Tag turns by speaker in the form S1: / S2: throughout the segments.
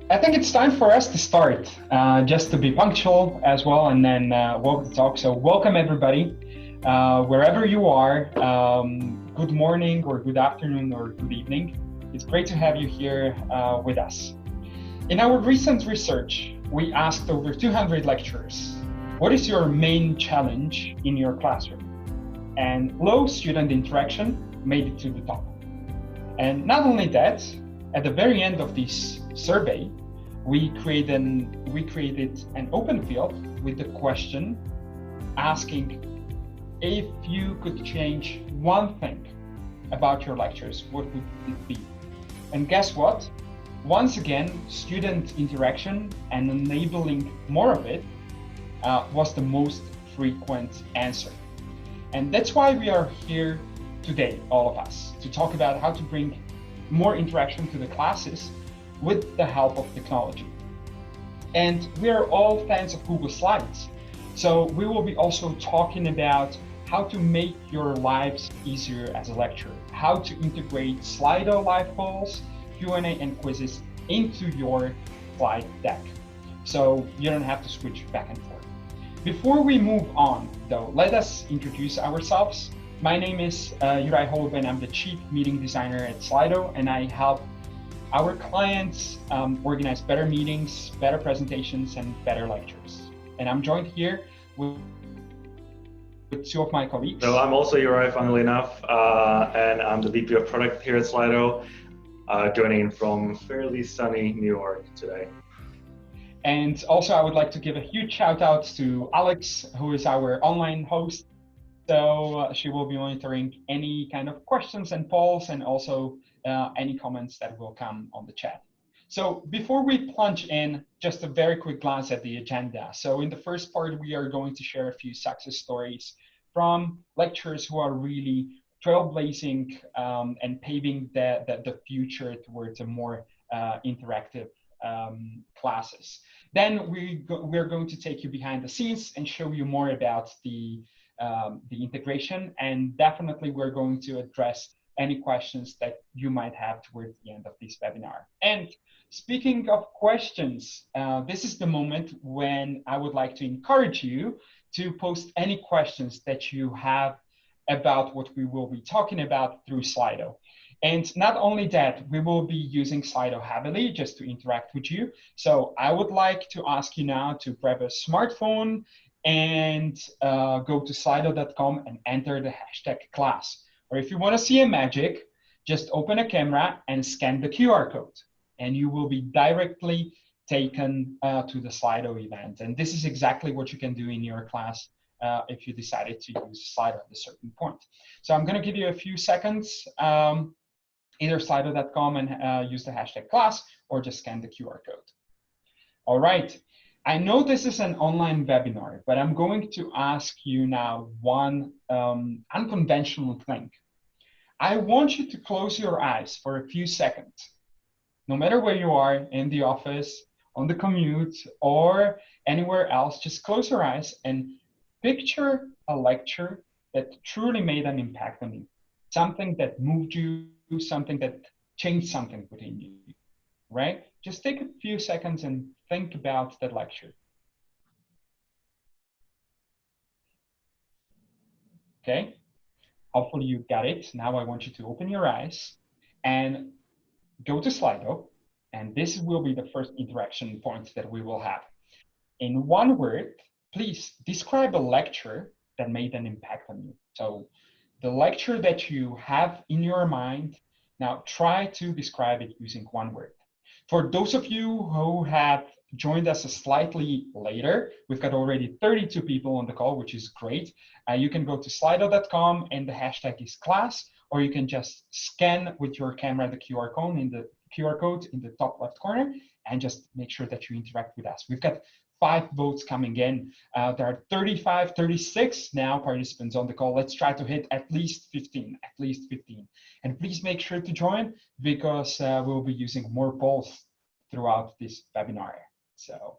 S1: I think it's time for us to start, just to be punctual as well, and then walk the talk. So, welcome everybody, wherever you are. Good morning, or good afternoon, or good evening. It's great to have you here with us. In our recent research, we asked over 200 lecturers, what is your main challenge in your classroom? And low student interaction made it to the top. And not only that, at the very end of this survey, we created an open field with the question asking if you could change one thing about your lectures, what would it be? And guess what? Once again, student interaction and enabling more of it was the most frequent answer. And that's why we are here today, all of us, to talk about how to bring more interaction to the classes with the help of technology. And we are all fans of Google Slides. So we will be also talking about how to make your lives easier as a lecturer, how to integrate Slido live polls, Q&A and quizzes into your slide deck. So you don't have to switch back and forth. Before we move on though, let us introduce ourselves. My name is Juraj Holub, and I'm the Chief Meeting Designer at Slido, and I help our clients organize better meetings, better presentations, and better lectures. And I'm joined here with two of my colleagues.
S2: So I'm also Juraj, funnily enough, and I'm the VP of Product here at Slido, joining in from fairly sunny New York today.
S1: And also I would like to give a huge shout out to Alex, who is our online host. So she will be monitoring any kind of questions and polls, and also any comments that will come on the chat. So before we plunge in, just a very quick glance at the agenda. So in the first part, we are going to share a few success stories from lecturers who are really trailblazing and paving the future towards a more interactive classes. Then we're going to take you behind the scenes and show you more about the integration, and definitely we're going to address any questions that you might have towards the end of this webinar. And speaking of questions, this is the moment when I would like to encourage you to post any questions that you have about what we will be talking about through Slido. And not only that, we will be using Slido heavily just to interact with you. So I would like to ask you now to grab a smartphone and go to slido.com and enter the hashtag class. Or if you want to see a magic, just open a camera and scan the QR code, and you will be directly taken to the Slido event. And this is exactly what you can do in your class if you decided to use Slido at a certain point. So I'm going to give you a few seconds, either slido.com and use the hashtag class, or just scan the QR code. All right. I know this is an online webinar, but I'm going to ask you now one unconventional thing. I want you to close your eyes for a few seconds. No matter where you are, in the office, on the commute, or anywhere else, just close your eyes and picture a lecture that truly made an impact on you. Something that moved you, something that changed something within you, right? Just take a few seconds and think about that lecture. Okay, hopefully you got it. Now I want you to open your eyes and go to Slido, and this will be the first interaction point that we will have. In one word, please describe a lecture that made an impact on you. So the lecture that you have in your mind, now try to describe it using one word. For those of you who have joined us slightly later, we've got already 32 people on the call, which is great. You can go to slido.com and the hashtag is class, or you can just scan with your camera the QR code in the top left corner, and just make sure that you interact with us. We've got 5 votes coming in. There are 35, 36 now participants on the call. Let's try to hit at least 15, And please make sure to join, because we'll be using more polls throughout this webinar. So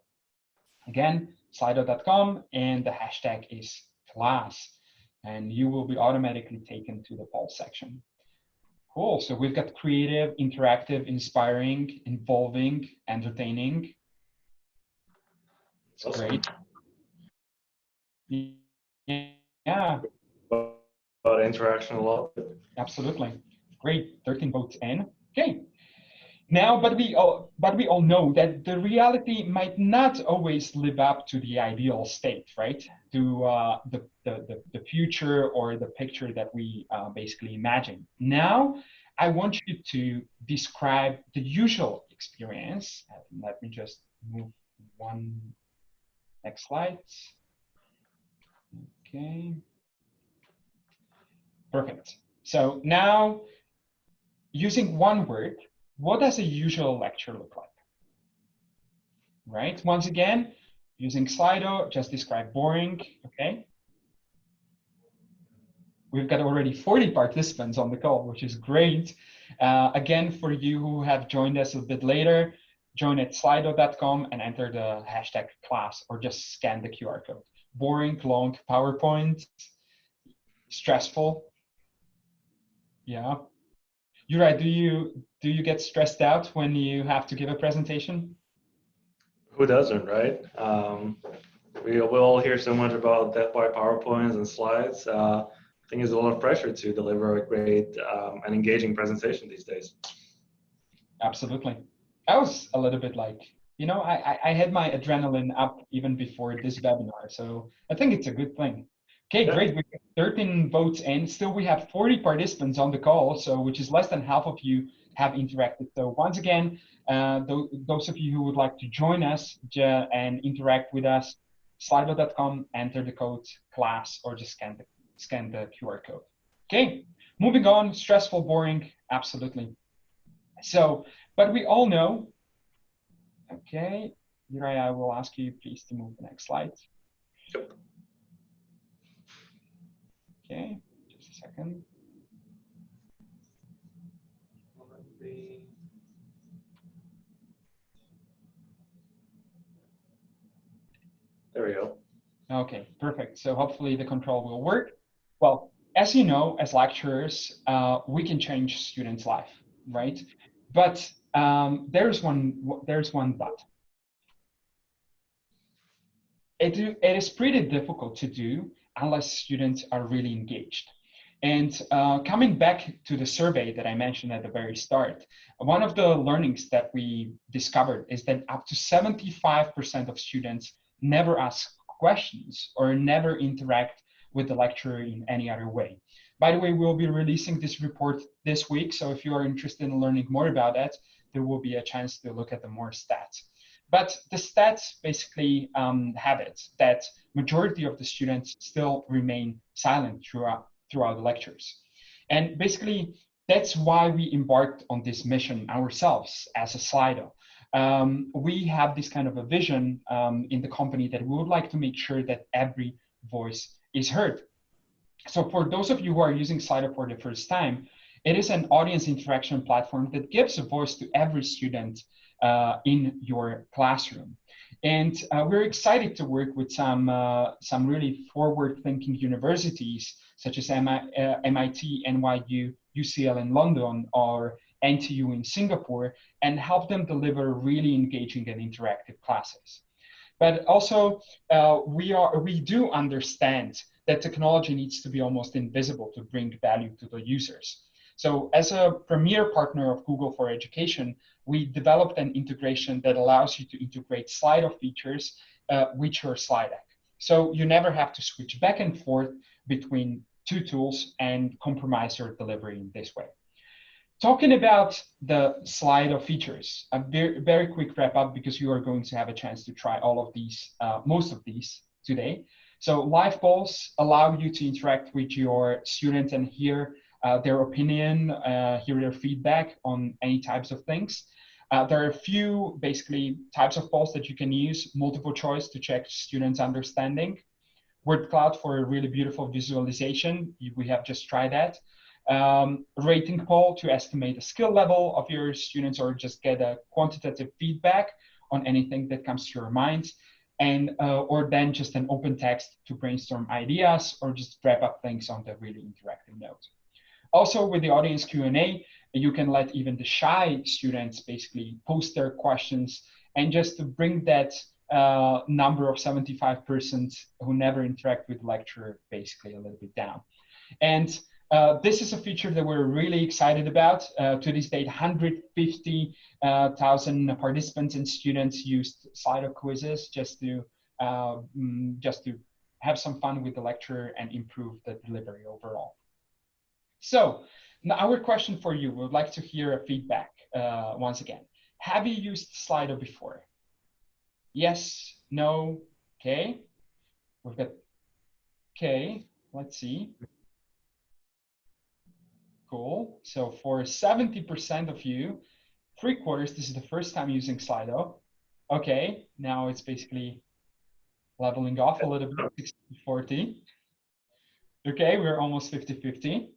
S1: again, slido.com, and the hashtag is class, and you will be automatically taken to the poll section. Cool. So we've got creative, interactive, inspiring, involving, entertaining. It's
S2: Awesome.
S1: great. Yeah,
S2: About interaction a lot.
S1: absolutely. Great. 13 votes in. Okay. Now, but we all know that the reality might not always live up to the ideal state, right? To the future or the picture that we basically imagine. Now, I want you to describe the usual experience. Let me just move one next slide. Okay, perfect. So now, using one word, what does a usual lecture look like? Right? Once again, using Slido, just describe boring, okay? We've got already 40 participants on the call, which is great. Again, for you who have joined us a bit later, join at slido.com and enter the hashtag class or just scan the QR code. Boring, long, PowerPoint, stressful. Yeah. You're right. Do you get stressed out when you have to give a presentation?
S2: Who doesn't, right? We all hear so much about that by PowerPoints and slides. I think there's a lot of pressure to deliver a great and engaging presentation these days.
S1: Absolutely. I was a little bit like, I had my adrenaline up even before this webinar. So I think it's a good thing. Okay,
S2: Yeah.
S1: great. We got 13 votes in. Still, we have 40 participants on the call, so which is less than half of you have interacted. So once again, those of you who would like to join us and interact with us, slido.com, enter the code class, or just scan the QR code. Okay, moving on. Stressful, boring, absolutely. So, but we all know, okay, Uriah, I will ask you please to move the next slide.
S2: Yep.
S1: Okay, just a second.
S2: There we go.
S1: Okay, perfect. So hopefully the control will work. Well, as you know, as lecturers, we can change students' life, right? But there's one but. It is pretty difficult to do unless students are really engaged. And coming back to the survey that I mentioned at the very start, one of the learnings that we discovered is that up to 75% of students never ask questions or never interact with the lecturer in any other way. By the way, we'll be releasing this report this week. So if you are interested in learning more about that, there will be a chance to look at the more stats. But the stats basically have it that majority of the students still remain silent throughout the lectures. And basically, that's why we embarked on this mission ourselves as a Slido. We have this kind of a vision in the company that we would like to make sure that every voice is heard. So for those of you who are using Slido for the first time, it is an audience interaction platform that gives a voice to every student in your classroom. And we're excited to work with some really forward-thinking universities, such as MIT, NYU, UCL in London, or NTU in Singapore, and help them deliver really engaging and interactive classes. But also, we do understand that technology needs to be almost invisible to bring value to the users. So as a premier partner of Google for Education, we developed an integration that allows you to integrate Slido features with your slide deck. So you never have to switch back and forth between two tools and compromise your delivery in this way. Talking about the Slido features, a very quick wrap up because you are going to have a chance to try all of these, most of these today. So live polls allow you to interact with your student and hear their opinion, hear their feedback on any types of things. There are a few basically types of polls that you can use: multiple choice to check students' understanding, word cloud for a really beautiful visualization. We have just tried that. Rating poll to estimate the skill level of your students or just get a quantitative feedback on anything that comes to your mind. And or then just an open text to brainstorm ideas or just wrap up things on the really interactive note. Also with the audience Q&A, you can let even the shy students basically post their questions, and just to bring that number of 75% who never interact with the lecturer basically a little bit down. And this is a feature that we're really excited about. To this date, 150,000 participants and students used Slido quizzes just to have some fun with the lecture and improve the delivery overall. So now our question for you, we would like to hear a feedback once again. Have you used Slido before? Yes, no, okay. We've got, okay, let's see. Cool. So for 70% of you, 3/4, this is the first time using Slido. Okay, now it's basically leveling off a little bit, 60-40. Okay, we're almost 50-50.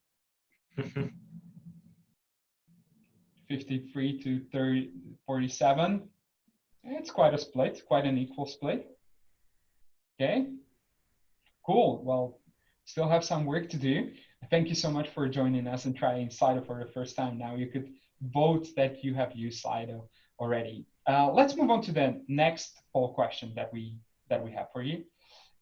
S1: 53 to 47. It's quite a split, quite an equal split. Okay, cool. Well, still have some work to do. Thank you so much for joining us and trying Slido for the first time. Now you could vote that you have used Slido already. Let's move on to the next poll question that we have for you.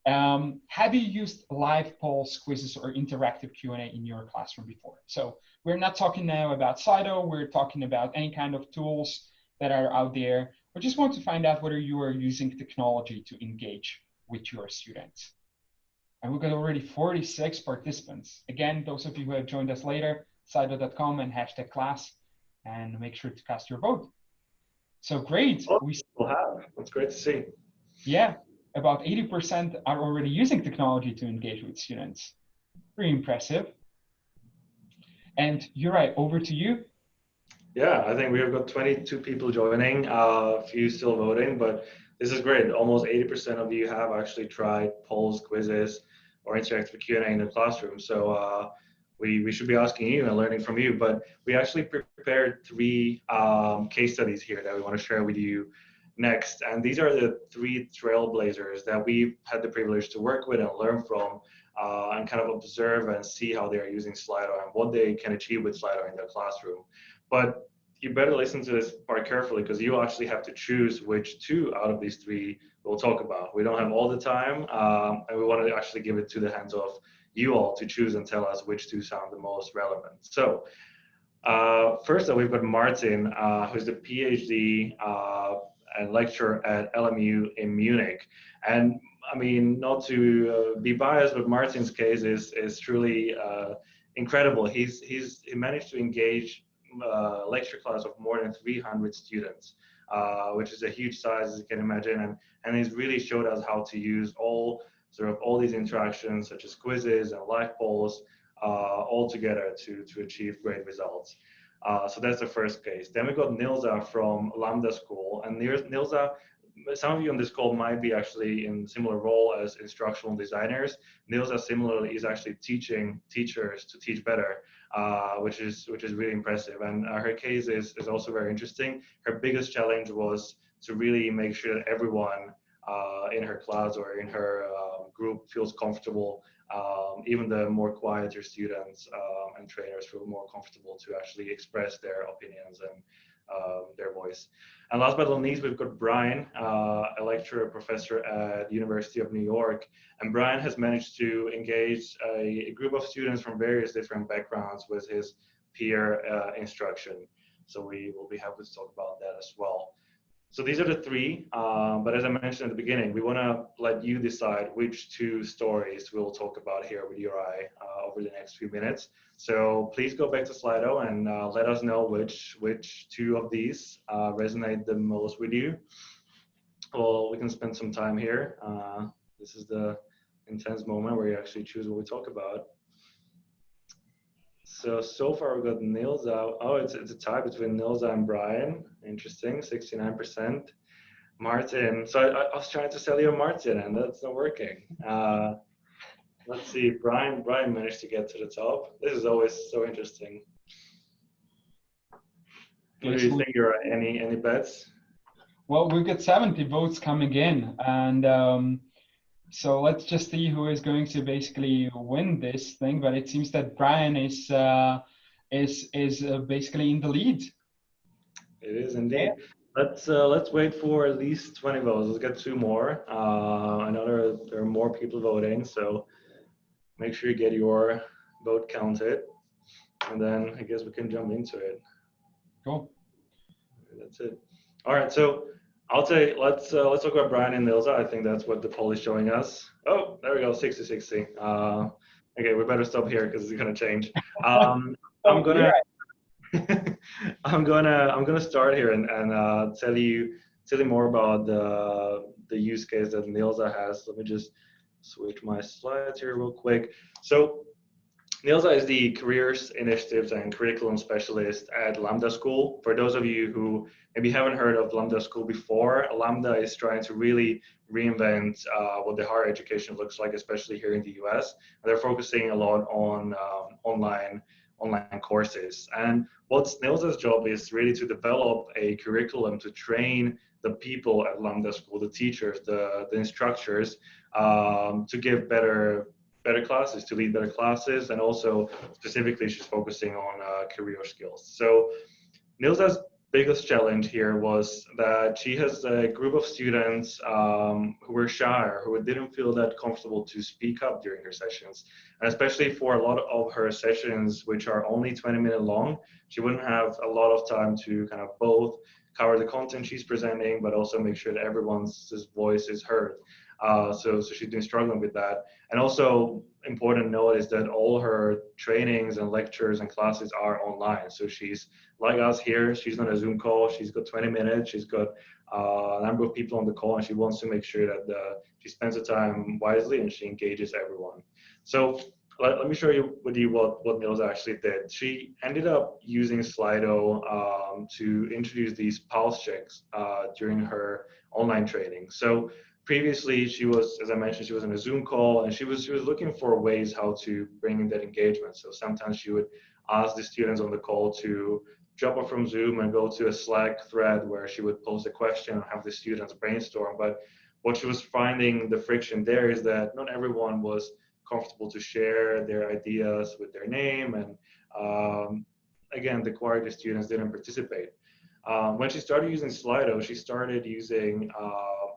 S1: Have you used live polls, quizzes, or interactive Q&A in your classroom before? So we're not talking now about Slido. We're talking about any kind of tools that are out there. We just want to find out whether you are using technology to engage with your students. And we've got already 46 participants. Again, those of you who have joined us later, slido.com and #class, and make sure to cast your vote. So great.
S2: Oh, we still have. That's great to see.
S1: Yeah, about 80% are already using technology to engage with students. Pretty impressive. And Juraj, over to you.
S2: Yeah, I think we have got 22 people joining, a few still voting, but this is great. Almost 80% of you have actually tried polls, quizzes, or interactive Q&A in the classroom. So we should be asking you and learning from you. But we actually prepared 3 case studies here that we want to share with you next. And these are the 3 trailblazers that we've had the privilege to work with and learn from, and kind of observe and see how they are using Slido and what they can achieve with Slido in their classroom. But you better listen to this part carefully, because you actually have to choose which 2 out of these 3 we'll talk about. We don't have all the time, and we want to actually give it to the hands of you all to choose and tell us which 2 sound the most relevant. So first up, we've got Martin, who's the PhD and lecturer at LMU in Munich. And I mean, not to be biased, but Martin's case is truly incredible. He managed to engage lecture class of more than 300 students, which is a huge size, as you can imagine, and he's really showed us how to use all these interactions, such as quizzes and live polls, all together to achieve great results. So that's the first case. Then we got Nilza from Lambda School, and Nilza, some of you on this call might be actually in similar role as instructional designers. Nilza similarly is actually teaching teachers to teach better, which is really impressive. And her case is also very interesting. Her biggest challenge was to really make sure that everyone in her class or in her group feels comfortable. Even the more quieter students and trainers feel more comfortable to actually express their opinions and their voice. And last but not least, we've got Brian, a lecturer, professor at the University of New York. And Brian has managed to engage a group of students from various different backgrounds with his peer instruction. So we will be happy to talk about that as well. So these are the 3, but as I mentioned at the beginning, we want to let you decide which 2 stories we'll talk about here with Juraj over the next few minutes. So please go back to Slido and let us know which 2 of these resonate the most with you. Well, we can spend some time here. This is the intense moment where you actually choose what we talk about. So far we've got Nilza. Oh, it's a tie between Nilza and Brian. Interesting, 69%. Martin. So I was trying to sell you a Martin, and that's not working. Let's see. Brian managed to get to the top. This is always so interesting. What do you think? Any bets?
S1: Well, we've got 70 votes coming in, and So let's just see who is going to basically win this thing. But it seems that Brian is basically in the lead.
S2: It is indeed. Let's wait for at least 20 votes. Let's get two more. I know there are more people voting, so make sure you get your vote counted, and then I guess we can jump into it.
S1: Cool.
S2: That's it. All right, so I'll say let's talk about Brian and Nilsa. I think that's what the poll is showing us. Oh, there we go, 60-60. Okay, we better stop here because it's gonna change. I'm
S1: Oh, you're
S2: gonna
S1: right.
S2: I'm gonna start here and tell you more about the use case that Nilsa has. Let me just switch my slides here real quick. So Nilsa is the Careers Initiatives and Curriculum Specialist at Lambda School. For those of you who maybe haven't heard of Lambda School before, Lambda is trying to really reinvent what the higher education looks like, especially here in the US. And they're focusing a lot on online courses. And what Nilsa's job is really to develop a curriculum to train the people at Lambda School, the teachers, the instructors, to give better classes, to lead better classes, and also specifically she's focusing on career skills. So Nilsa's biggest challenge here was that she has a group of students who were shy or who didn't feel that comfortable to speak up during her sessions. And especially for a lot of her sessions, which are only 20-minute long, she wouldn't have a lot of time to kind of both cover the content she's presenting, but also make sure that everyone's voice is heard. So she's been struggling with that. And also important note is that all her trainings and lectures and classes are online. So she's like us here, she's on a Zoom call, she's got 20 minutes, she's got a number of people on the call, and she wants to make sure that she spends the time wisely and she engages everyone. So let me show you with you what Nilsa actually did. She ended up using Slido to introduce these pulse checks during her online training. So previously she was, as I mentioned, she was in a Zoom call and she was looking for ways how to bring in that engagement. So sometimes she would ask the students on the call to drop off from Zoom and go to a Slack thread where she would pose a question and have the students brainstorm. But what she was finding the friction there is that not everyone was comfortable to share their ideas with their name, and again, the quality students didn't participate. When she started using Slido, she started using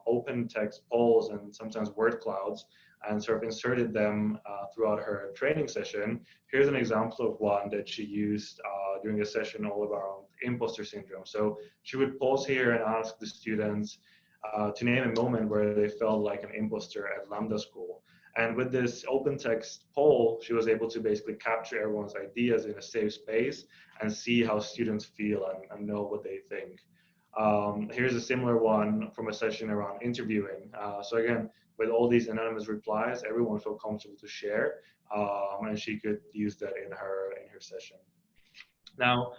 S2: open text polls and sometimes word clouds and sort of inserted them throughout her training session. Here's an example of one that she used during a session all around imposter syndrome. So she would pause here and ask the students to name a moment where they felt like an imposter at Lambda School. And with this open text poll, she was able to basically capture everyone's ideas in a safe space and see how students feel and know what they think. Here's a similar one from a session around interviewing. So again, with all these anonymous replies, everyone felt comfortable to share, and she could use that in her session. Now,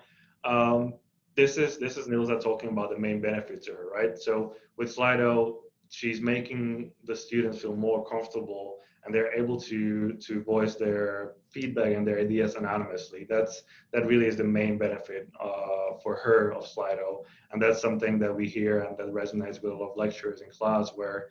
S2: this is Nilsa talking about the main benefit to her, right? So with Slido, she's making the students feel more comfortable and they're able to voice their feedback and their ideas anonymously. That really is the main benefit for her of Slido, and that's something that we hear and that resonates with a lot of lecturers in class, where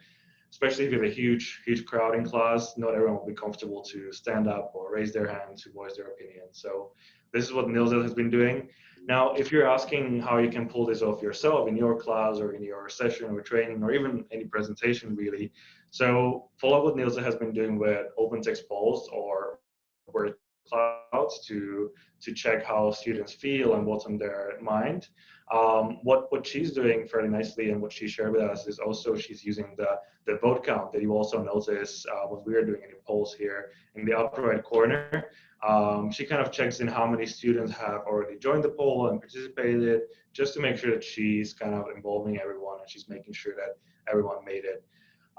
S2: especially if you have a huge crowd in class, not everyone will be comfortable to stand up or raise their hand to voice their opinion. So this is what Nilsa has been doing. Now, if you're asking how you can pull this off yourself in your class or in your session or training or even any presentation really, so follow what Nilsa has been doing with open text polls or word clouds to check how students feel and what's on their mind. What she's doing fairly nicely and what she shared with us is also she's using the vote count that you also notice when we are doing any polls here in the upper right corner. She kind of checks in how many students have already joined the poll and participated, just to make sure that she's kind of involving everyone and she's making sure that everyone made it.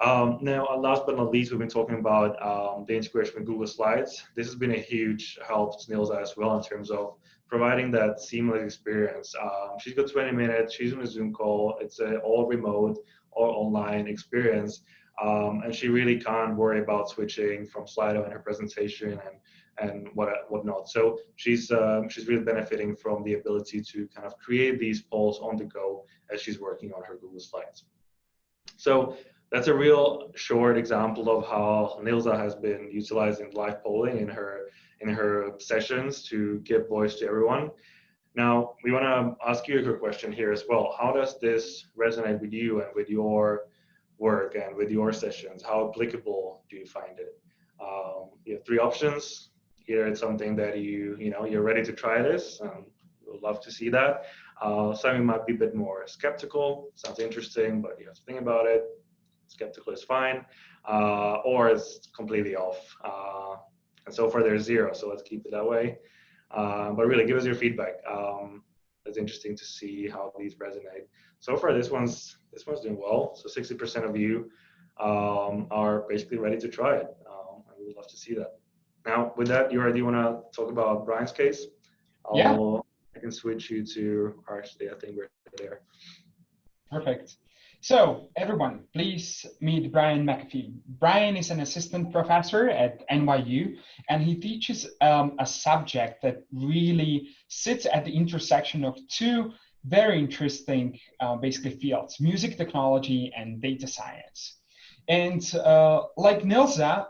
S2: Now, last but not least, we've been talking about the integration with Google Slides. This has been a huge help to Nilsa as well in terms of providing that seamless experience. She's got 20 minutes, she's on a Zoom call, it's an all remote, all online experience, and she really can't worry about switching from Slido in her presentation and whatnot. So she's really benefiting from the ability to kind of create these polls on the go as she's working on her Google Slides. So that's a real short example of how Nilsa has been utilizing live polling in her sessions to give voice to everyone. Now, we want to ask you a quick question here as well. How does this resonate with you and with your work and with your sessions? How applicable do you find it? You have three options. Either it's something that you're ready to try this. We'd love to see that. Some you might be a bit more skeptical. Sounds interesting, but you have to think about it. Skeptical is fine. Or it's completely off. And so far there's zero, so let's keep it that way. But really, give us your feedback. It's interesting to see how these resonate. So far, this one's doing well. So 60% of you are basically ready to try it. And we would love to see that. Now, with that, you already want to talk about Brian's case?
S1: Yeah.
S2: I can switch you to, actually, I think we're there.
S1: Perfect. So everyone, please meet Brian McAfee. Brian is an assistant professor at NYU, and he teaches a subject that really sits at the intersection of two very interesting, basically fields, music technology and data science. And like Nilsa,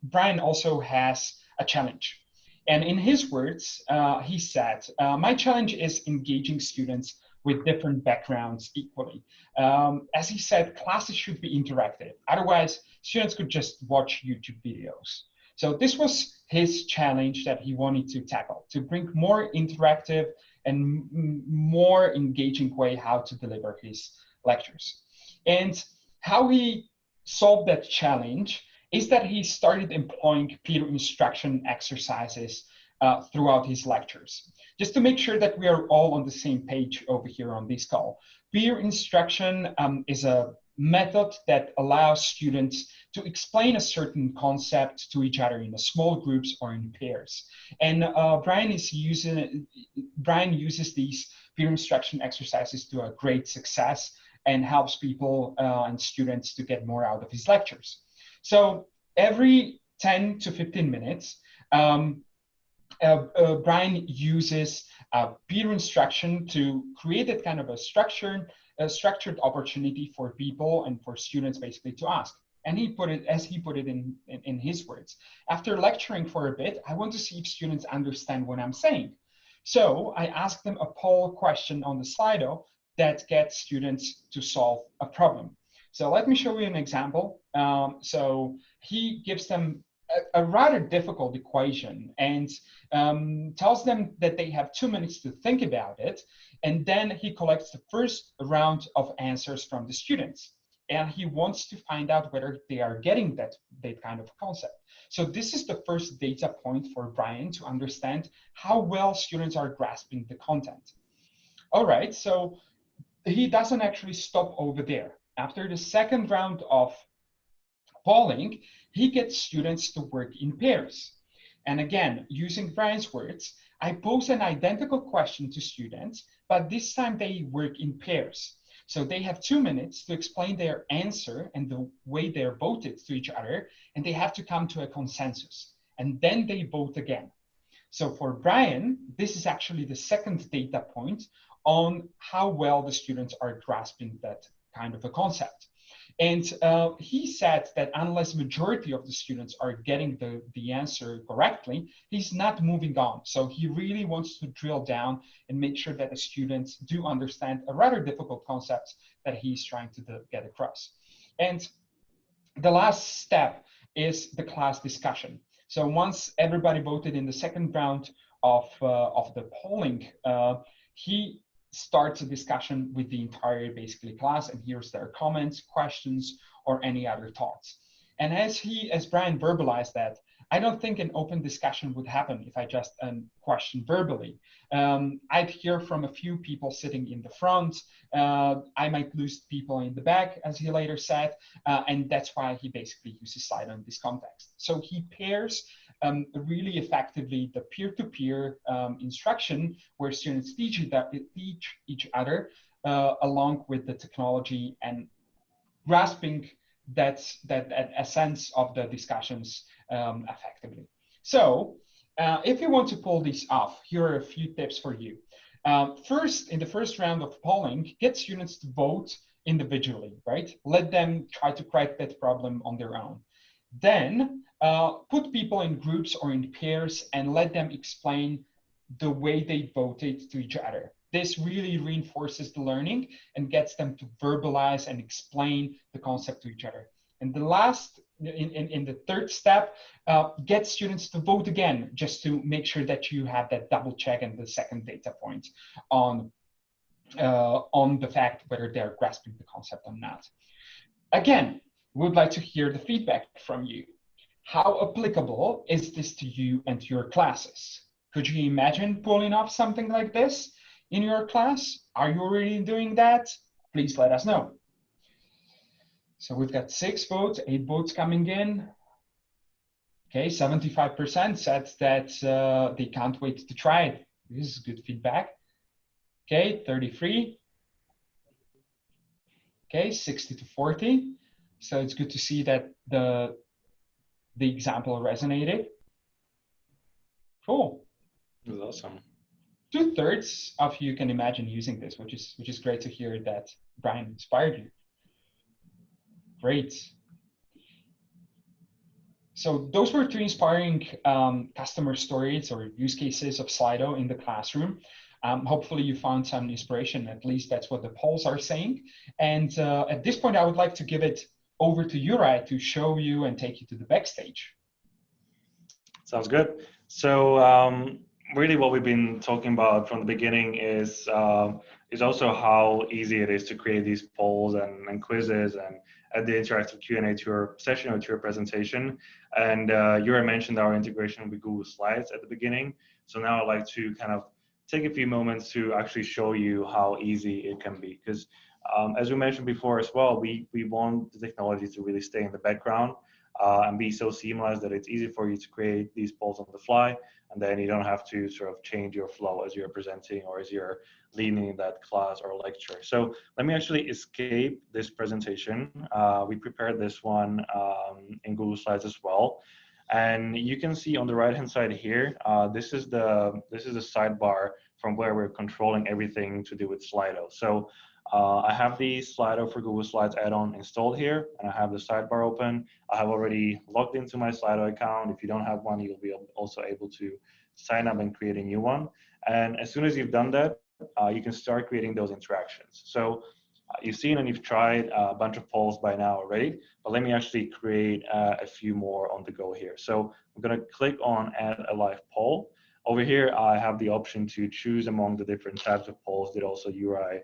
S1: Brian also has a challenge. And in his words, he said, my challenge is engaging students with different backgrounds equally. As he said, classes should be interactive. Otherwise, students could just watch YouTube videos. So this was his challenge that he wanted to tackle, to bring more interactive and more engaging way how to deliver his lectures. And how he solved that challenge is that he started employing peer instruction exercises throughout his lectures. Just to make sure that we are all on the same page over here on this call. Peer instruction is a method that allows students to explain a certain concept to each other in small groups or in pairs. And Brian uses these peer instruction exercises to a great success and helps people and students to get more out of his lectures. So every 10 to 15 minutes, Brian uses peer instruction to create a kind of a structured opportunity for people and for students basically to ask. And he put it in his words. After lecturing for a bit, I want to see if students understand what I'm saying. So I asked them a poll question on the Slido that gets students to solve a problem. So let me show you an example. So he gives them a rather difficult equation and tells them that they have 2 minutes to think about it. And then he collects the first round of answers from the students. And he wants to find out whether they are getting that kind of concept. So this is the first data point for Brian to understand how well students are grasping the content. All right, so he doesn't actually stop over there. After the second round of polling, he gets students to work in pairs. And again, using Brian's words, I pose an identical question to students, but this time they work in pairs. So they have 2 minutes to explain their answer and the way they're voted to each other, and they have to come to a consensus. And then they vote again. So for Brian, this is actually the second data point on how well the students are grasping that kind of a concept. And he said that unless majority of the students are getting the answer correctly, he's not moving on. So he really wants to drill down and make sure that the students do understand a rather difficult concept that he's trying to get across. And the last step is the class discussion. So once everybody voted in the second round of the polling, he starts a discussion with the entire basically class and hears their comments, questions, or any other thoughts. And as Brian verbalized that, I don't think an open discussion would happen if I just question verbally. I'd hear from a few people sitting in the front. I might lose people in the back, as he later said, and that's why he basically uses Slido in this context. So he pairs really effectively the peer-to-peer instruction where students teach each other along with the technology and grasping that essence of the discussions effectively. So if you want to pull this off, here are a few tips for you. First, in the first round of polling, get students to vote individually, right? Let them try to crack that problem on their own. Then put people in groups or in pairs and let them explain the way they voted to each other. This really reinforces the learning and gets them to verbalize and explain the concept to each other. And the last, in the third step, get students to vote again, just to make sure that you have that double check and the second data point on the fact whether they're grasping the concept or not. Again, we would like to hear the feedback from you. How applicable is this to you and your classes? Could you imagine pulling off something like this in your class? Are you already doing that? Please let us know. So we've got 6 votes, 8 votes coming in. Okay, 75% said that they can't wait to try it. This is good feedback. Okay, 33. Okay, 60 to 40. So it's good to see that the example resonated. Cool.
S2: That was awesome.
S1: 2/3 of you can imagine using this, which is great to hear that Brian inspired you. Great. So those were 2 inspiring customer stories or use cases of Slido in the classroom. Hopefully you found some inspiration, at least that's what the polls are saying. And at this point, I would like to give it over to Juraj to show you and take you to the backstage.
S2: Sounds good. So really what we've been talking about from the beginning is also how easy it is to create these polls and quizzes and add the interactive Q&A to your session or to your presentation. And Juraj mentioned our integration with Google Slides at the beginning. So now I'd like to kind of take a few moments to actually show you how easy it can be. Because as we mentioned before as well, we want the technology to really stay in the background and be so seamless that it's easy for you to create these polls on the fly, and then you don't have to sort of change your flow as you're presenting or as you're leading that class or lecture. So let me actually escape this presentation. We prepared this one in Google Slides as well. And you can see on the right-hand side here, this is the sidebar from where we're controlling everything to do with Slido. So I have the Slido for Google Slides add-on installed here, and I have the sidebar open. I have already logged into my Slido account. If you don't have one, you'll be also able to sign up and create a new one. And as soon as you've done that, you can start creating those interactions. So you've seen and you've tried a bunch of polls by now already, but let me actually create a few more on the go here. So I'm going to click on Add a Live Poll. Over here, I have the option to choose among the different types of polls that also Juraj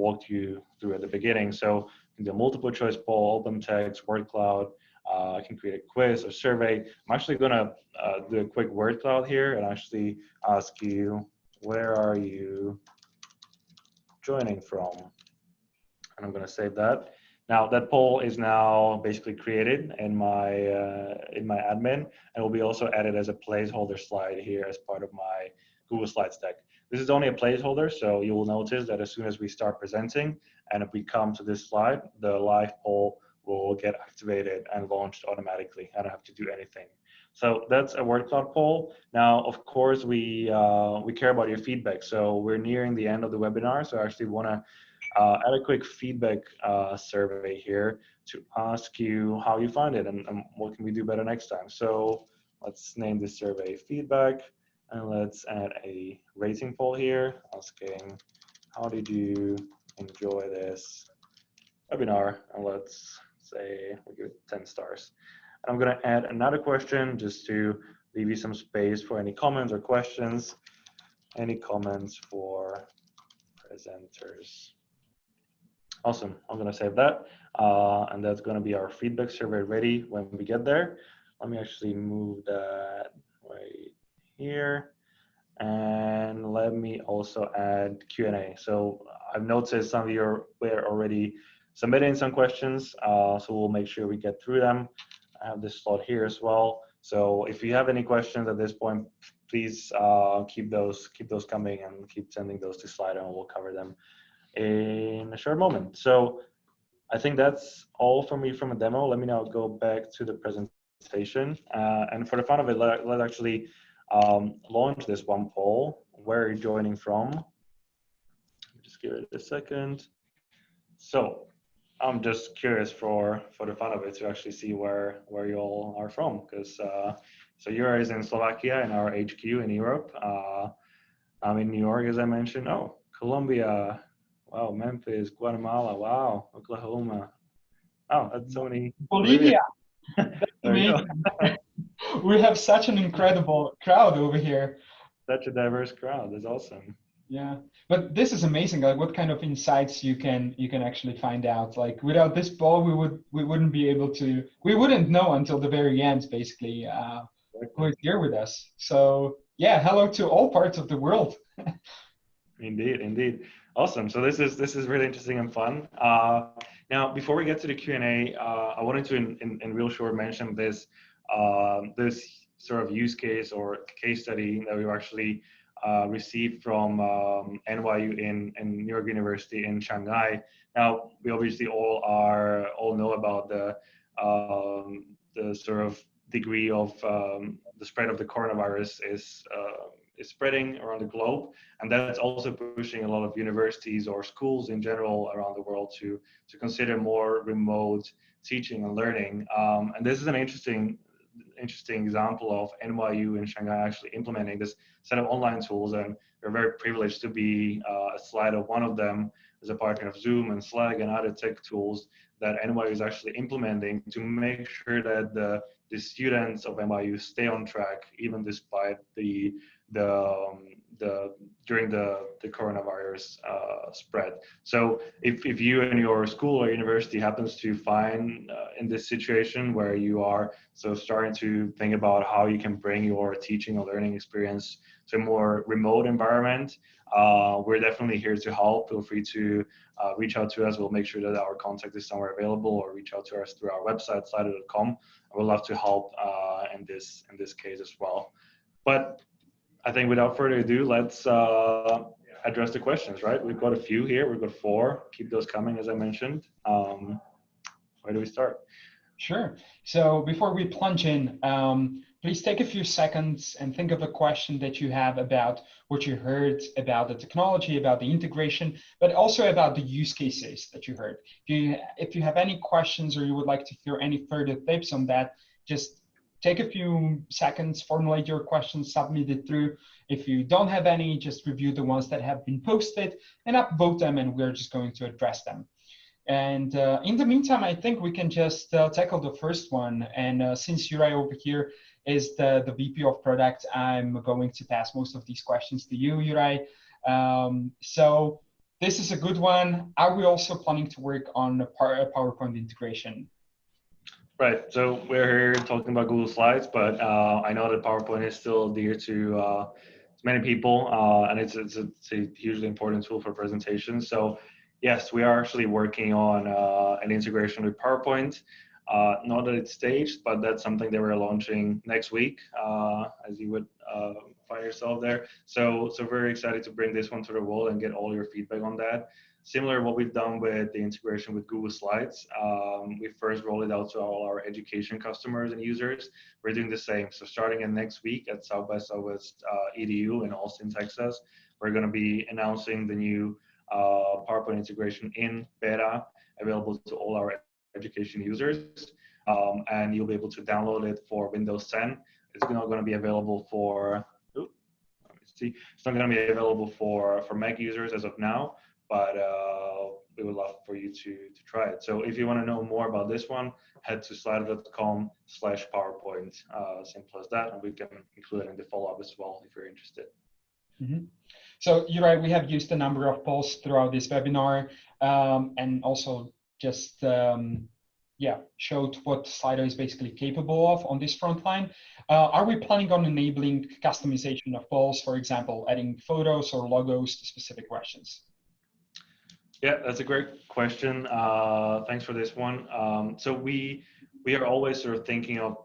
S2: walked you through at the beginning. So the multiple choice poll, open text, word cloud. I can create a quiz or survey. I'm actually going to do a quick word cloud here and actually ask you, where are you joining from? And I'm going to save that. Now that poll is now basically created in my admin, and will be also added as a placeholder slide here as part of my Google Slides deck. This is only a placeholder, so you will notice that as soon as we start presenting and if we come to this slide, the live poll will get activated and launched automatically. I don't have to do anything. So that's a word cloud poll. Now, of course, we care about your feedback. So we're nearing the end of the webinar, so I actually want to add a quick feedback survey here to ask you how you find it and what can we do better next time. So let's name this survey feedback, and let's add a rating poll here asking, how did you enjoy this webinar? And let's say we give it 10 stars. And I'm going to add another question just to leave you some space for any comments or questions. Any comments for presenters? Awesome. I'm going to save that. And that's going to be our feedback survey ready when we get there. Let me actually move that right here. And let me also add Q&A. So I've noticed some of you were already submitting some questions. So we'll make sure we get through them. I have this slot here as well. So if you have any questions at this point, please keep those coming and keep sending those to Slido, and we'll cover them in a short moment. So I think that's all for me from a demo. Let me now go back to the presentation. And for the fun of it, let's actually launch this one poll. Where are you joining from? Just give it a second. So I'm just curious for the fun of it to actually see where you all are from, because so you're is in Slovakia in our HQ in Europe. I'm in New York, as I mentioned. Oh, Colombia. Wow, Memphis, Guatemala. Wow, Oklahoma. Oh, that's so many. Bolivia.
S1: Bolivia.
S2: There you go.
S1: Amazing. We have such an incredible crowd over here.
S2: Such a diverse crowd. That's awesome.
S1: Yeah, but this is amazing. Like, what kind of insights you can actually find out. Like, without this poll, we wouldn't be able to. We wouldn't know until the very end, basically, who
S2: Exactly.
S1: is here with us. So yeah, hello to all parts of the world.
S2: Indeed, indeed. Awesome. So this is really interesting and fun. Now, before we get to the Q&A, I wanted to, in real short, mention this sort of use case or case study that we actually received from NYU in New York University in Shanghai. Now, we obviously all know about the sort of degree of the spread of the coronavirus is spreading around the globe, and that's also pushing a lot of universities or schools in general around the world to consider more remote teaching and learning. And this is an interesting example of NYU in Shanghai actually implementing this set of online tools, and we're very privileged to be a Slido, one of them, as a partner of Zoom and Slack and other tech tools that NYU is actually implementing to make sure that the students of NYU stay on track even despite the the during the coronavirus spread. So if you and your school or university happens to find in this situation where you are so starting to think about how you can bring your teaching or learning experience to a more remote environment, we're definitely here to help. Feel free to reach out to us. We'll make sure that our contact is somewhere available, or reach out to us through our website, slido.com. I would love to help in this case as well. But I think without further ado, let's address the questions, right? We've got a few here. We've got four. Keep those coming, as I mentioned. Where do we start?
S1: Sure. So before we plunge in, please take a few seconds and think of a question that you have about what you heard about the technology, about the integration, but also about the use cases that you heard. If you have any questions or you would like to hear any further tips on that, just take a few seconds, formulate your questions, submit it through. If you don't have any, just review the ones that have been posted and upvote them, and we're just going to address them. And in the meantime, I think we can just tackle the first one. And since Juraj over here is the VP of product, I'm going to pass most of these questions to you, Juraj. So this is a good one. Are we also planning to work on a PowerPoint integration?
S2: Right. So we're here talking about Google Slides, but I know that PowerPoint is still dear to many people, and it's a hugely important tool for presentations. So yes, we are actually working on an integration with PowerPoint. Not that it's staged, but that's something that we're launching next week, as you would find yourself there. So very excited to bring this one to the world and get all your feedback on that. Similar to what we've done with the integration with Google Slides. We first rolled it out to all our education customers and users. We're doing the same. So starting in next week at South by Southwest EDU in Austin, Texas, we're going to be announcing the new PowerPoint integration in beta, available to all our education users. And you'll be able to download it for Windows 10. It's not going to be available for, let me see, it's not going to be available for Mac users as of now, but we would love for you to try it. So if you want to know more about this one, head to slido.com/PowerPoint. Simple as that, and we can include it in the follow-up as well if you're interested.
S1: Mm-hmm. So you're right, we have used a number of polls throughout this webinar, and also just showed what Slido is basically capable of on this front line. Are we planning on enabling customization of polls, for example, adding photos or logos to specific questions?
S2: Yeah, that's a great question. Thanks for this one. So we are always sort of thinking of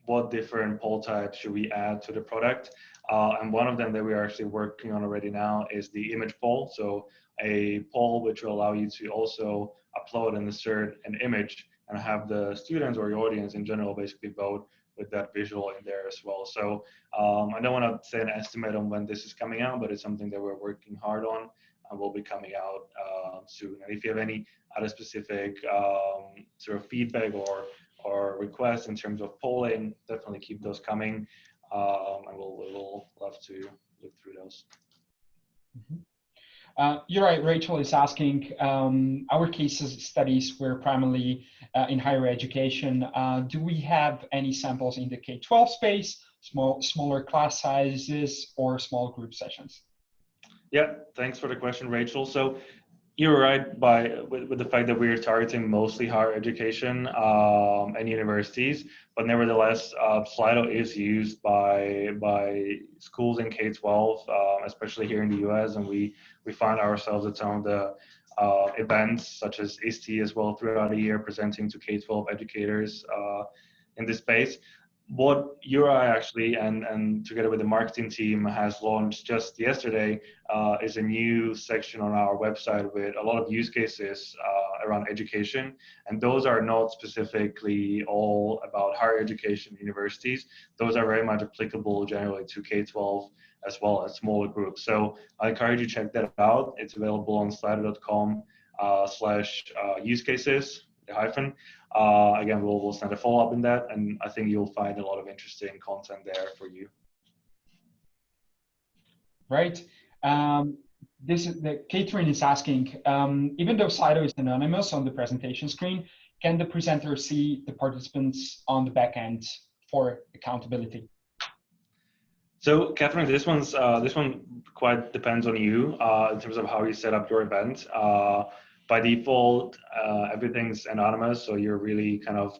S2: what different poll types should we add to the product. And one of them that we are actually working on already now is the image poll. So a poll which will allow you to also upload and insert an image and have the students or your audience in general basically vote with that visual in there as well. So I don't want to say an estimate on when this is coming out, but it's something that we're working hard on. will be coming out soon. And if you have any other specific sort of feedback or requests in terms of polling, definitely keep those coming, and we'll love to look through those.
S1: Mm-hmm. You're right, Rachel is asking, our case studies were primarily in higher education. Do we have any samples in the K-12 space, smaller class sizes, or small group sessions?
S2: Yeah, thanks for the question, Rachel. So you're right with the fact that we're targeting mostly higher education and universities, but nevertheless, Slido is used by schools in K-12, especially here in the US, and we find ourselves at some of the events such as ISTE as well throughout the year, presenting to K-12 educators in this space. What URI actually and together with the marketing team has launched just yesterday is a new section on our website with a lot of use cases around education, and those are not specifically all about higher education universities. Those are very much applicable generally to K-12 as well as smaller groups. So I encourage you to check that out. It's available on slido.com/use cases, the hyphen. Again, we'll send a follow-up in that, and I think you'll find a lot of interesting content there for you.
S1: Right. Catherine is asking, even though Slido is anonymous on the presentation screen, can the presenter see the participants on the back end for accountability?
S2: So, Catherine, this one quite depends on you in terms of how you set up your event. By default, everything's anonymous, so you're really kind of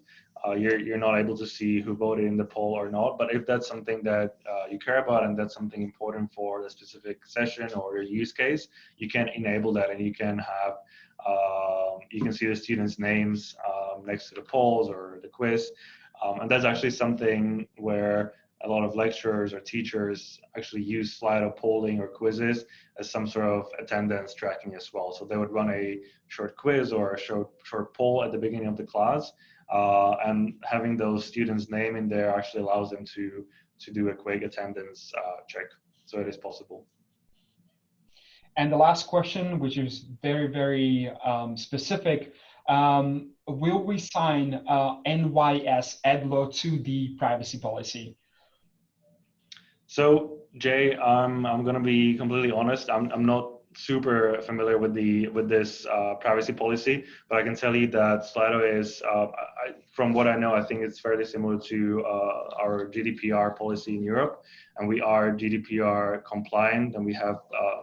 S2: you're not able to see who voted in the poll or not. But if that's something that you care about and that's something important for the specific session or your use case, you can enable that, and you can have you can see the students' names next to the polls or the quiz, and that's actually something where a lot of lecturers or teachers actually use Slido polling or quizzes as some sort of attendance tracking as well. So they would run a short quiz or a short poll at the beginning of the class, and having those students' name in there actually allows them to do a quick attendance check. So it is possible.
S1: And the last question, which is very, very specific, will we sign NYS ed law to the privacy policy?
S2: So Jay, I'm going to be completely honest. I'm not super familiar with this privacy policy, but I can tell you that Slido is, from what I know, I think it's fairly similar to our GDPR policy in Europe, and we are GDPR compliant, and we have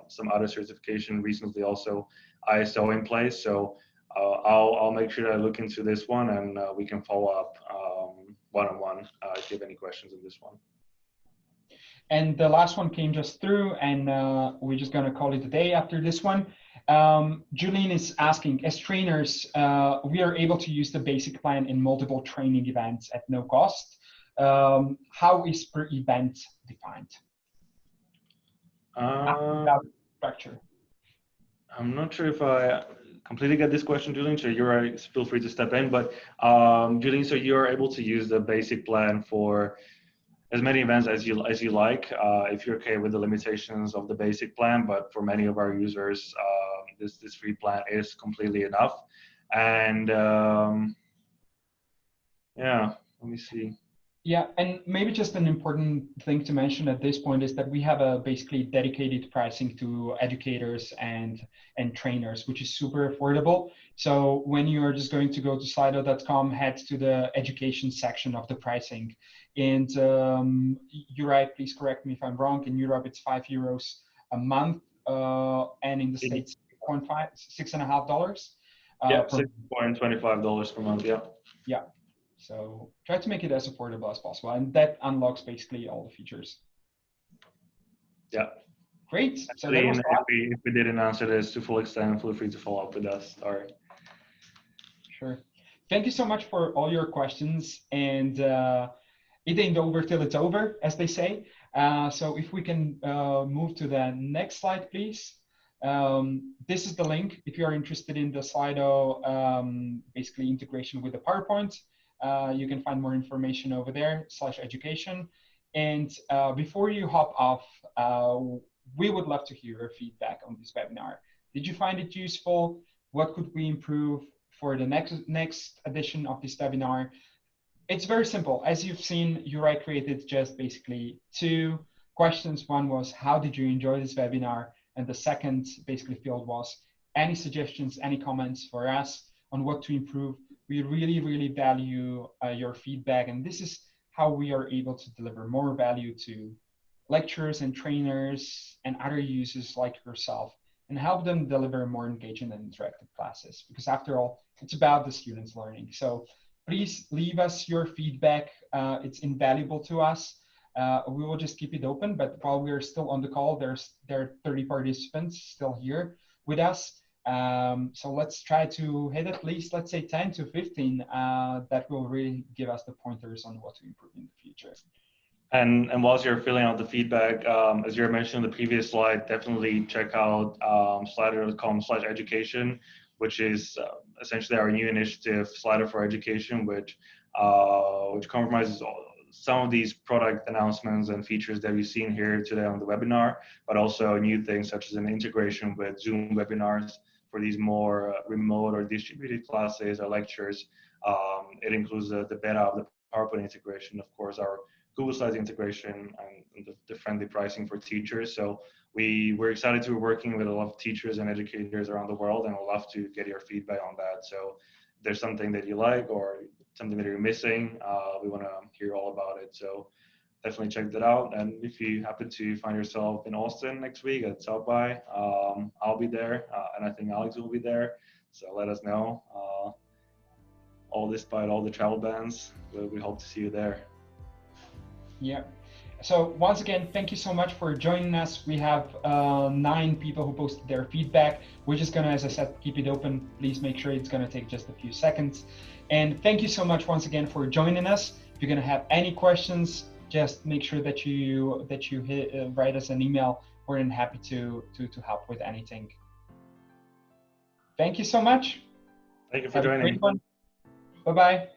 S2: some other certification recently, also ISO in place. So I'll make sure that I look into this one, and we can follow up one-on-one if you have any questions on this one.
S1: And the last one came just through, and we're just going to call it a day after this one. Julian is asking, as trainers, we are able to use the basic plan in multiple training events at no cost. How is per event defined? Structure.
S2: I'm not sure if I completely get this question, Julian, so feel free to step in. But Julian, so you're able to use the basic plan for as many events as you like, if you're okay with the limitations of the basic plan. But for many of our users, this free plan is completely enough. And yeah, let me see.
S1: Yeah, and maybe just an important thing to mention at this point is that we have a basically dedicated pricing to educators and trainers, which is super affordable. So when you're just going to go to slido.com, head to the education section of the pricing. And you're right, please correct me if I'm wrong. In Europe, it's €5 a month, and in the States, $6.5.
S2: Yeah, $6.25 per month. Yeah.
S1: Yeah. So try to make it as affordable as possible, and that unlocks basically all the features.
S2: Yeah.
S1: Great. So
S2: if we didn't answer this to full extent, feel free to follow up with us. Sorry.
S1: Sure. Thank you so much for all your questions, and it ain't over till it's over, as they say. So if we can move to the next slide, please. This is the link if you are interested in the Slido basically integration with the PowerPoint. You can find more information over there /education. And before you hop off, we would love to hear your feedback on this webinar. Did you find it useful? What could we improve for the next edition of this webinar? It's very simple. As you've seen, Uri created just basically two questions. One was, how did you enjoy this webinar? And the second basically field was, any suggestions, any comments for us on what to improve? We really, really value your feedback. And this is how we are able to deliver more value to lecturers and trainers and other users like yourself, and help them deliver more engaging and interactive classes. Because after all, it's about the students learning. So please leave us your feedback. It's invaluable to us. We will just keep it open, but while we're still on the call, there are 30 participants still here with us. So let's try to hit at least, let's say 10 to 15 that will really give us the pointers on what to improve in the future.
S2: And whilst you're filling out the feedback, as you mentioned in the previous slide, definitely check out slido.com/education, which is essentially our new initiative, Slido for Education, which compromises some of these product announcements and features that we've seen here today on the webinar, but also new things such as an integration with Zoom webinars for these more remote or distributed classes or lectures. It includes the beta of the PowerPoint integration, of course, our Google Slides integration, and the friendly pricing for teachers. So we're excited to be working with a lot of teachers and educators around the world, and we'd love to get your feedback on that. So if there's something that you like or something that you're missing, we want to hear all about it. So definitely check that out. And if you happen to find yourself in Austin next week at South by, I'll be there, and I think Alex will be there. So let us know. All despite all the travel bans, we hope to see you there.
S1: Yeah. So once again, thank you so much for joining us. We have 9 people who posted their feedback. We're just gonna, as I said, keep it open. Please make sure it's gonna take just a few seconds. And thank you so much once again for joining us. If you're gonna have any questions, just make sure that you write us an email. We're then happy to help with anything. Thank you so much.
S2: Thank you for joining.
S1: Bye-bye.